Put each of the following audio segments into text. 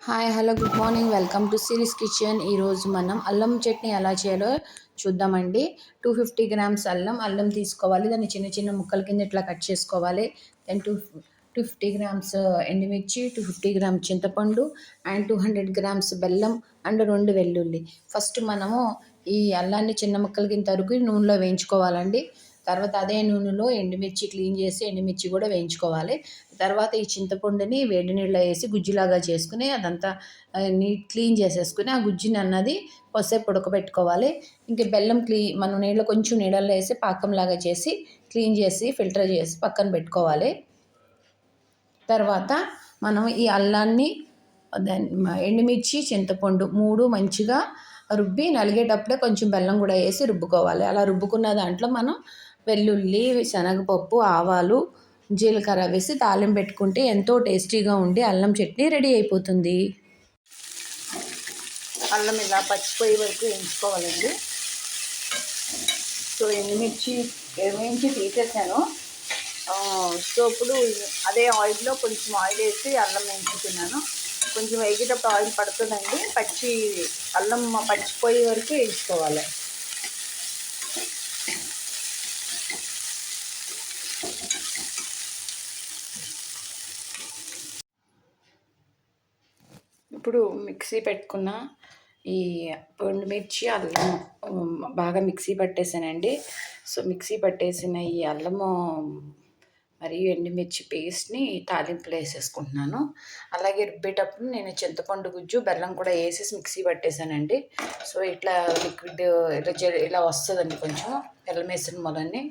Hi hello good morning welcome to series kitchen. ఈరోజు మనం అల్లం చట్నీ ఎలా చేయాలో చూద్దామండి. 250 గ్రామ్స్ అల్లం తీసుకోవాలి. దాన్ని చిన్న చిన్న ముక్కల కింద ఇట్లా కట్ చేసుకోవాలి. దెన్ 250 గ్రామ్స్ ఎండుమిర్చి, 250 గ్రామ్స్ చింతపండు అండ్ 200 గ్రామ్స్ బెల్లం అండ్ 2 వెల్లుల్లి. ఫస్ట్ మనము ఈ అల్లాన్ని చిన్న ముక్కల కింద తరుగు నూనెలో వేయించుకోవాలండి. తర్వాత అదే నూనెలో ఎండుమిర్చి క్లీన్ చేసి ఎండుమిర్చి కూడా వేయించుకోవాలి. తర్వాత ఈ చింతపండుని వేడి నీళ్ళలో వేసి గుజ్జులాగా చేసుకుని అదంతా క్లీన్ చేసేసుకుని ఆ గుజ్జుని అన్నది కొద్దిసేపు ఉడకబెట్టుకోవాలి. ఇంక బెల్లం మనం కొంచెం నీళ్ళల్లో వేసి పాకంలాగా చేసి క్లీన్ చేసి ఫిల్టర్ చేసి పక్కన పెట్టుకోవాలి. తర్వాత మనం ఈ అల్లాన్ని ఎండుమిర్చి చింతపండు 3 మంచిగా రుబ్బి నలిగేటప్పుడే కొంచెం బెల్లం కూడా వేసి రుబ్బుకోవాలి. అలా రుబ్బుకున్న దాంట్లో మనం వెల్లుల్లి, శనగపప్పు, ఆవాలు, జీలకర్ర వేసి తాలింపు పెట్టుకుంటే ఎంతో టేస్టీగా ఉండి అల్లం చట్నీ రెడీ అయిపోతుంది. అల్లం ఇలా పచ్చిపోయే వరకు వేయించుకోవాలండి. సో ఎండుమిర్చి వేయించి తీసేసాను. సో ఇప్పుడు అదే ఆయిల్లో కొంచెం ఆయిల్ వేసి అల్లం వేయించుకున్నాను. కొంచెం వేగేటప్పుడు ఆయిల్ పడుతుందండి. అల్లం పచ్చిపోయే వరకు వేయించుకోవాలి. ఇప్పుడు మిక్సీ పెట్టుకున్న ఈ ఎండుమిర్చి అల్లం బాగా మిక్సీ పట్టేసానండి. సో మిక్సీ పట్టేసిన ఈ అల్లము మరియు ఎండుమిర్చి పేస్ట్ని తాలింపులో వేసేసుకుంటున్నాను. అలాగే రుబ్బేటప్పుడు నేను చింతపండు గుజ్జు బెల్లం కూడా వేసేసి మిక్సీ పట్టేశానండి. సో ఇట్లా లిక్విడ్ ఇలా వస్తుందండి. కొంచెం బెల్లం వేసిన మొలని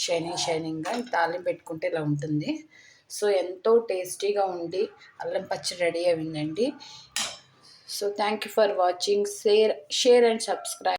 షైనింగ్గా తాలింపు పెట్టుకుంటే ఇలా ఉంటుంది. సో ఎంతో టేస్టీగా ఉండి అల్లం పచ్చడి రెడీ అయిందండి. So thank you for watching. Share and subscribe.